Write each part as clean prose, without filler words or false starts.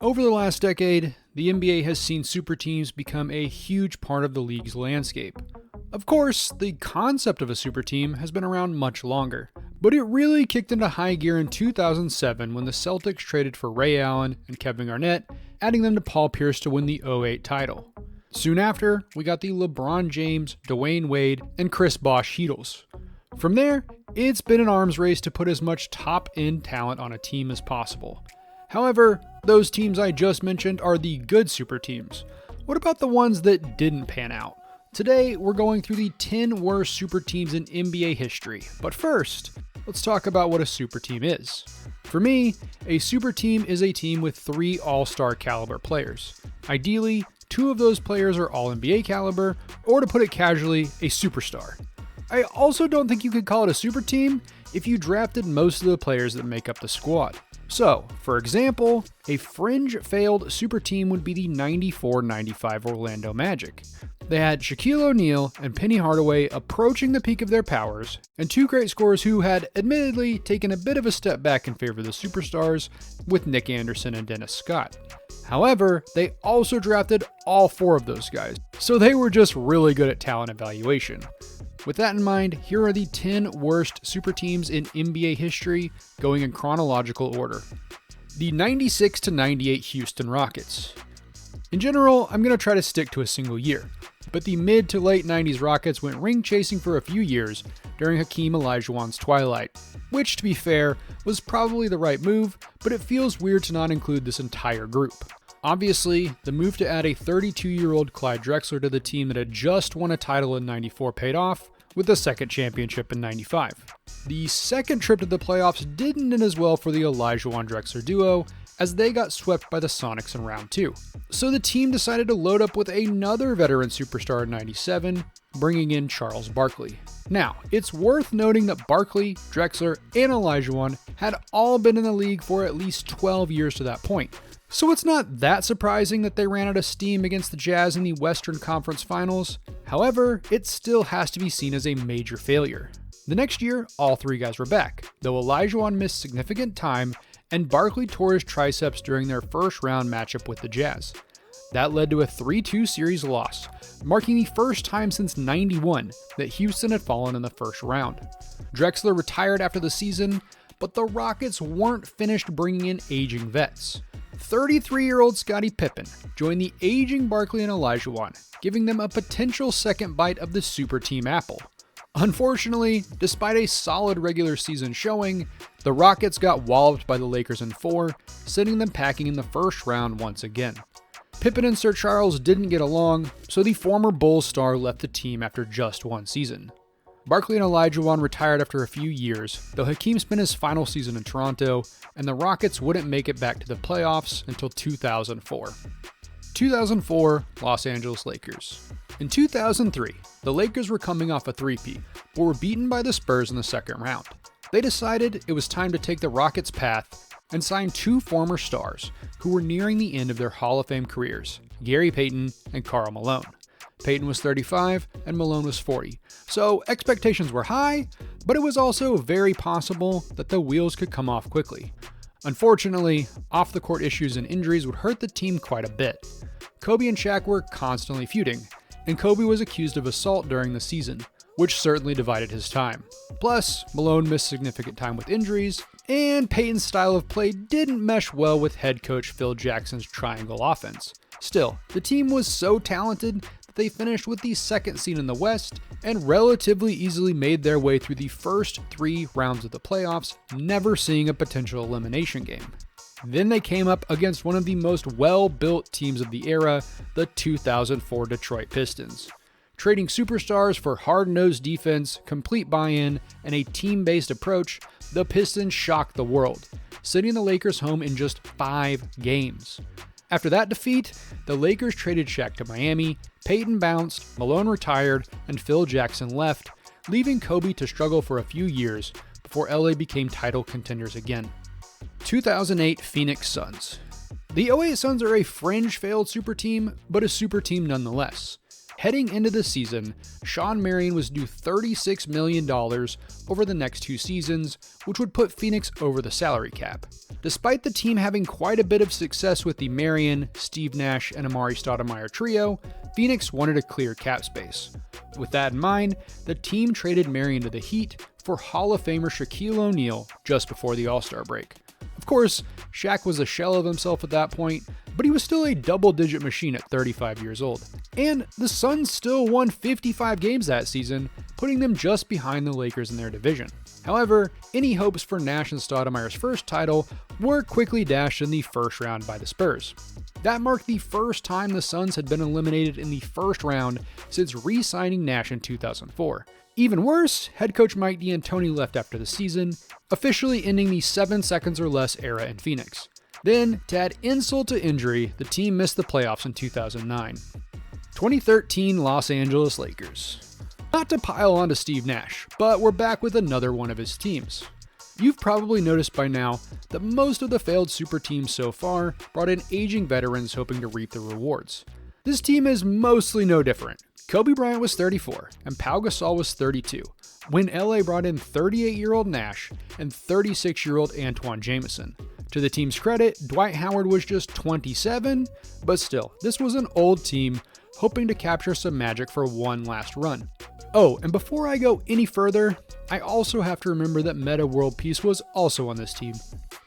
Over the last decade, the NBA has seen super teams become a huge part of the league's landscape. Of course, the concept of a super team has been around much longer, but it really kicked into high gear in 2007 when the Celtics traded for Ray Allen and Kevin Garnett, adding them to Paul Pierce to win the '08 title. Soon after, we got the LeBron James, Dwayne Wade, and Chris Bosh Heatles. From there, it's been an arms race to put as much top-end talent on a team as possible. However, those teams I just mentioned are the good super teams. What about the ones that didn't pan out? Today, we're going through the 10 worst super teams in NBA history. But first, let's talk about what a super team is. For me, a super team is a team with 3 all-star caliber players. Ideally, 2 of those players are all-NBA caliber, or to put it casually, a superstar. I also don't think you could call it a super team if you drafted most of the players that make up the squad. So, for example, a fringe failed super team would be the 94-95 Orlando Magic. They had Shaquille O'Neal and Penny Hardaway approaching the peak of their powers, and 2 great scorers who had admittedly taken a bit of a step back in favor of the superstars with Nick Anderson and Dennis Scott. However, they also drafted all 4 of those guys, so they were just really good at talent evaluation. With that in mind, here are the 10 worst super teams in NBA history, going in chronological order. The 96-98 Houston Rockets. In general, I'm going to try to stick to a single year, but the mid to late 90s Rockets went ring chasing for a few years during Hakeem Olajuwon's twilight, which, to be fair, was probably the right move, but it feels weird to not include this entire group. Obviously, the move to add a 32-year-old Clyde Drexler to the team that had just won a title in '94 paid off, with the second championship in '95. The second trip to the playoffs didn't end as well for the Olajuwon-Drexler duo, as they got swept by the Sonics in round 2. So the team decided to load up with another veteran superstar in '97, bringing in Charles Barkley. Now, it's worth noting that Barkley, Drexler, and Olajuwon had all been in the league for at least 12 years to that point. So it's not that surprising that they ran out of steam against the Jazz in the Western Conference Finals. However, it still has to be seen as a major failure. The next year, all 3 guys were back, though Olajuwon missed significant time and Barkley tore his triceps during their first round matchup with the Jazz. That led to a 3-2 series loss, marking the first time since '91 that Houston had fallen in the first round. Drexler retired after the season, but the Rockets weren't finished bringing in aging vets. 33-year-old Scottie Pippen joined the aging Barkley and Olajuwon, giving them a potential second bite of the super team apple. Unfortunately, despite a solid regular season showing, the Rockets got walloped by the Lakers in 4, sending them packing in the first round once again. Pippen and Sir Charles didn't get along, so the former Bulls star left the team after just 1 season. Barkley and Olajuwon retired after a few years, though Hakeem spent his final season in Toronto, and the Rockets wouldn't make it back to the playoffs until 2004. 2004 Los Angeles Lakers. In 2003, the Lakers were coming off a three-peat, but were beaten by the Spurs in the second round. They decided it was time to take the Rockets' path and sign 2 former stars who were nearing the end of their Hall of Fame careers, Gary Payton and Karl Malone. Payton was 35 and Malone was 40, so expectations were high, but it was also very possible that the wheels could come off quickly. Unfortunately, off-the-court issues and injuries would hurt the team quite a bit. Kobe and Shaq were constantly feuding, and Kobe was accused of assault during the season, which certainly divided his time. Plus, Malone missed significant time with injuries, and Payton's style of play didn't mesh well with head coach Phil Jackson's triangle offense. Still, the team was so talented that they finished with the second seed in the West and relatively easily made their way through the first 3 rounds of the playoffs, never seeing a potential elimination game. Then they came up against one of the most well-built teams of the era, the 2004 Detroit Pistons. Trading superstars for hard-nosed defense, complete buy-in, and a team-based approach, the Pistons shocked the world, sending the Lakers home in just 5 games. After that defeat, the Lakers traded Shaq to Miami, Payton bounced, Malone retired, and Phil Jackson left, leaving Kobe to struggle for a few years before LA became title contenders again. 2008 Phoenix Suns. The '08 Suns are a fringe failed super team, but a super team nonetheless. Heading into the season, Shawn Marion was due $36 million over the next 2 seasons, which would put Phoenix over the salary cap. Despite the team having quite a bit of success with the Marion, Steve Nash, and Amari Stoudemire trio, Phoenix wanted to clear cap space. With that in mind, the team traded Marion to the Heat for Hall of Famer Shaquille O'Neal just before the All-Star break. Of course, Shaq was a shell of himself at that point, but he was still a double-digit machine at 35 years old. And the Suns still won 55 games that season, putting them just behind the Lakers in their division. However, any hopes for Nash and Stoudemire's first title were quickly dashed in the first round by the Spurs. That marked the first time the Suns had been eliminated in the first round since re-signing Nash in 2004. Even worse, head coach Mike D'Antoni left after the season, officially ending the 7 seconds or less era in Phoenix. Then, to add insult to injury, the team missed the playoffs in 2009. 2013 Los Angeles Lakers. Not to pile on to Steve Nash, but we're back with another one of his teams. You've probably noticed by now that most of the failed super teams so far brought in aging veterans hoping to reap the rewards. This team is mostly no different. Kobe Bryant was 34 and Pau Gasol was 32, when LA brought in 38-year-old Nash and 36-year-old Antoine Jamison. To the team's credit, Dwight Howard was just 27, but still, this was an old team hoping to capture some magic for one last run. Oh, and before I go any further, I also have to remember that Meta World Peace was also on this team.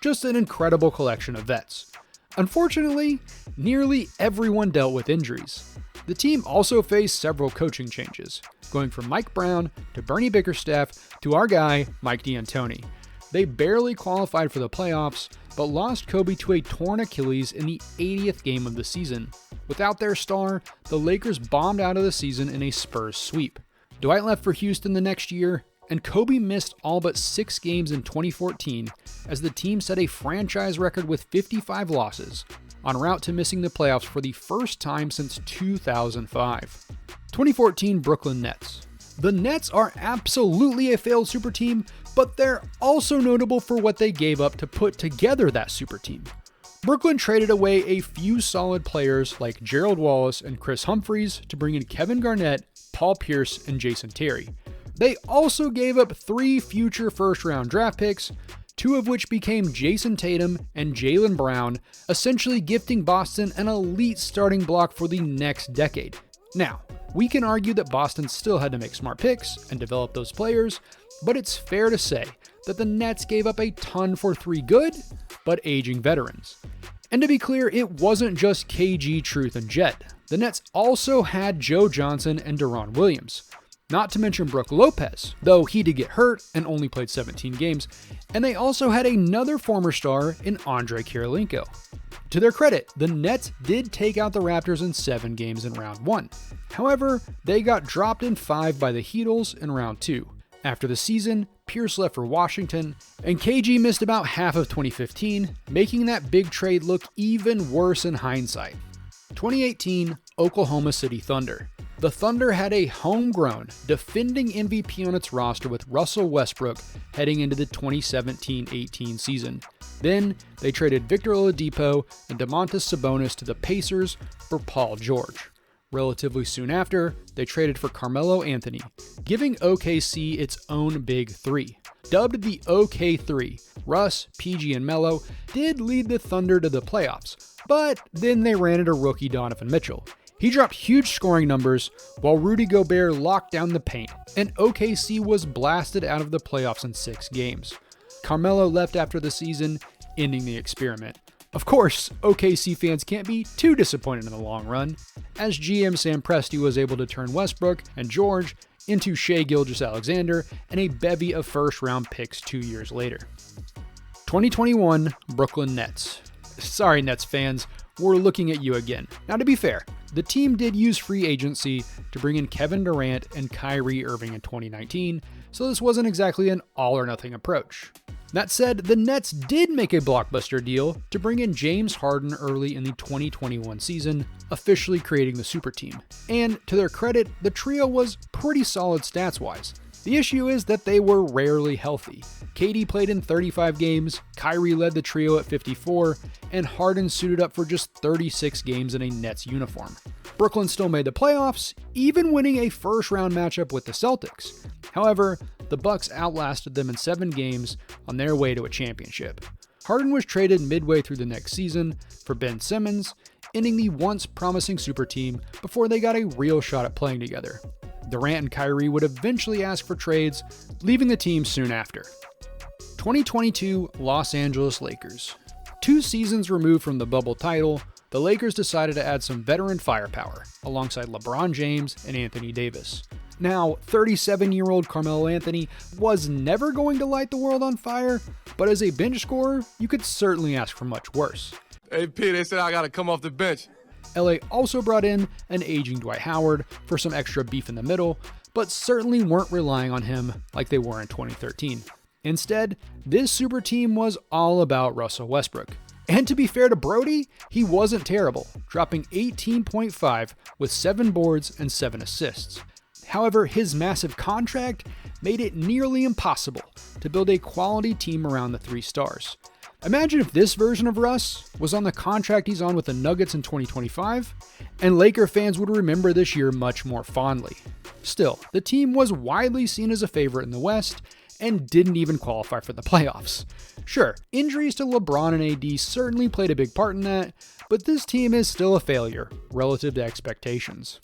Just an incredible collection of vets. Unfortunately, nearly everyone dealt with injuries. The team also faced several coaching changes, going from Mike Brown to Bernie Bickerstaff to our guy, Mike D'Antoni. They barely qualified for the playoffs, but lost Kobe to a torn Achilles in the 80th game of the season. Without their star, the Lakers bombed out of the season in a Spurs sweep. Dwight left for Houston the next year, and Kobe missed all but 6 games in 2014 as the team set a franchise record with 55 losses, en route to missing the playoffs for the first time since 2005. 2014 Brooklyn Nets. The Nets are absolutely a failed super team, but they're also notable for what they gave up to put together that super team. Brooklyn traded away a few solid players like Gerald Wallace and Chris Humphries to bring in Kevin Garnett, Paul Pierce, and Jason Terry. They also gave up 3 future first-round draft picks, 2 of which became Jason Tatum and Jaylen Brown, essentially gifting Boston an elite starting block for the next decade. Now, we can argue that Boston still had to make smart picks and develop those players, but it's fair to say that the Nets gave up a ton for 3 good, but aging veterans. And to be clear, it wasn't just KG, Truth, and Jet. The Nets also had Joe Johnson and Deron Williams. Not to mention Brook Lopez, though he did get hurt and only played 17 games, and they also had another former star in Andre Kirilenko. To their credit, the Nets did take out the Raptors in 7 games in round 1. However, they got dropped in 5 by the Heatles in round 2. After the season, Pierce left for Washington, and KG missed about half of 2015, making that big trade look even worse in hindsight. 2018 Oklahoma City Thunder. The Thunder had a homegrown, defending MVP on its roster with Russell Westbrook heading into the 2017-18 season. Then, they traded Victor Oladipo and Domantas Sabonis to the Pacers for Paul George. Relatively soon after, they traded for Carmelo Anthony, giving OKC its own big 3. Dubbed the OK3, Russ, PG, and Melo did lead the Thunder to the playoffs, but then they ran into rookie Donovan Mitchell. He dropped huge scoring numbers while Rudy Gobert locked down the paint, and OKC was blasted out of the playoffs in 6 games. Carmelo left after the season, ending the experiment. Of course, OKC fans can't be too disappointed in the long run, as GM Sam Presti was able to turn Westbrook and George into Shai Gilgeous-Alexander and a bevy of first-round picks 2 years later. 2021 Brooklyn Nets. Sorry, Nets fans, we're looking at you again. Now, to be fair, the team did use free agency to bring in Kevin Durant and Kyrie Irving in 2019, so this wasn't exactly an all-or-nothing approach. That said, the Nets did make a blockbuster deal to bring in James Harden early in the 2021 season, officially creating the super team. And to their credit, the trio was pretty solid stats-wise. The issue is that they were rarely healthy. KD played in 35 games, Kyrie led the trio at 54, and Harden suited up for just 36 games in a Nets uniform. Brooklyn still made the playoffs, even winning a first-round matchup with the Celtics. However, the Bucks outlasted them in 7 games on their way to a championship. Harden was traded midway through the next season for Ben Simmons, ending the once promising super team before they got a real shot at playing together. Durant and Kyrie would eventually ask for trades, leaving the team soon after. 2022 Los Angeles Lakers. 2 seasons removed from the bubble title, the Lakers decided to add some veteran firepower, alongside LeBron James and Anthony Davis. Now, 37-year-old Carmelo Anthony was never going to light the world on fire, but as a bench scorer, you could certainly ask for much worse. Hey, P, they said I gotta come off the bench. LA also brought in an aging Dwight Howard for some extra beef in the middle, but certainly weren't relying on him like they were in 2013. Instead, this super team was all about Russell Westbrook. And to be fair to Brody, he wasn't terrible, dropping 18.5 with 7 boards and 7 assists. However, his massive contract made it nearly impossible to build a quality team around the 3 stars. Imagine if this version of Russ was on the contract he's on with the Nuggets in 2025, and Laker fans would remember this year much more fondly. Still, the team was widely seen as a favorite in the West, and didn't even qualify for the playoffs. Sure, injuries to LeBron and AD certainly played a big part in that, but this team is still a failure relative to expectations.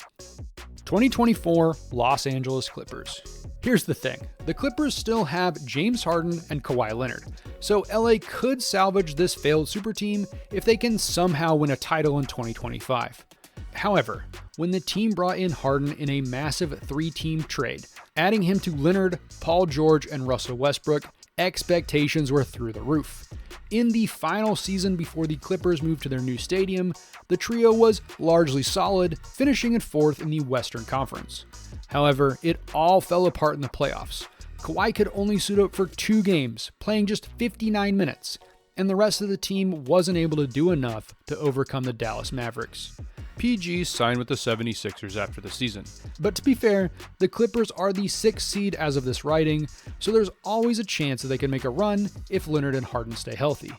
2024 Los Angeles Clippers. Here's the thing, the Clippers still have James Harden and Kawhi Leonard, so LA could salvage this failed super team if they can somehow win a title in 2025. However, when the team brought in Harden in a massive 3-team trade, adding him to Leonard, Paul George, and Russell Westbrook, expectations were through the roof. In the final season before the Clippers moved to their new stadium, the trio was largely solid, finishing in 4th in the Western Conference. However, it all fell apart in the playoffs. Kawhi could only suit up for 2 games, playing just 59 minutes, and the rest of the team wasn't able to do enough to overcome the Dallas Mavericks. PG signed with the 76ers after the season. But to be fair, the Clippers are the 6th seed as of this writing, so there's always a chance that they can make a run if Leonard and Harden stay healthy.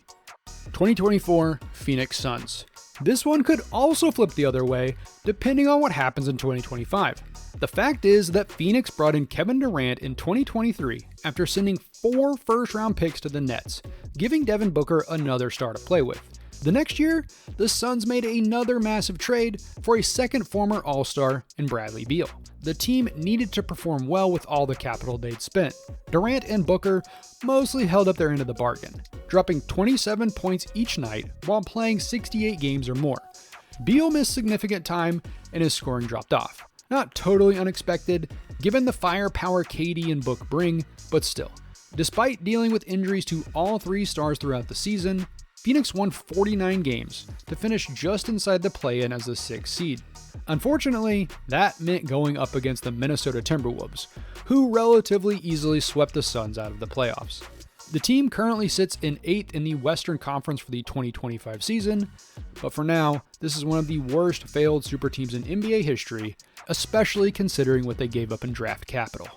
2024 Phoenix Suns. This one could also flip the other way, depending on what happens in 2025. The fact is that Phoenix brought in Kevin Durant in 2023 after sending 4 first-round picks to the Nets, giving Devin Booker another star to play with. The next year, the Suns made another massive trade for a second former All-Star in Bradley Beal. The team needed to perform well with all the capital they'd spent. Durant and Booker mostly held up their end of the bargain, dropping 27 points each night while playing 68 games or more. Beal missed significant time and his scoring dropped off. Not totally unexpected, given the firepower KD and Book bring, but still. Despite dealing with injuries to all 3 stars throughout the season, Phoenix won 49 games to finish just inside the play-in as the 6th seed. Unfortunately, that meant going up against the Minnesota Timberwolves, who relatively easily swept the Suns out of the playoffs. The team currently sits in 8th in the Western Conference for the 2025 season, but for now, this is one of the worst failed super teams in NBA history, especially considering what they gave up in draft capital.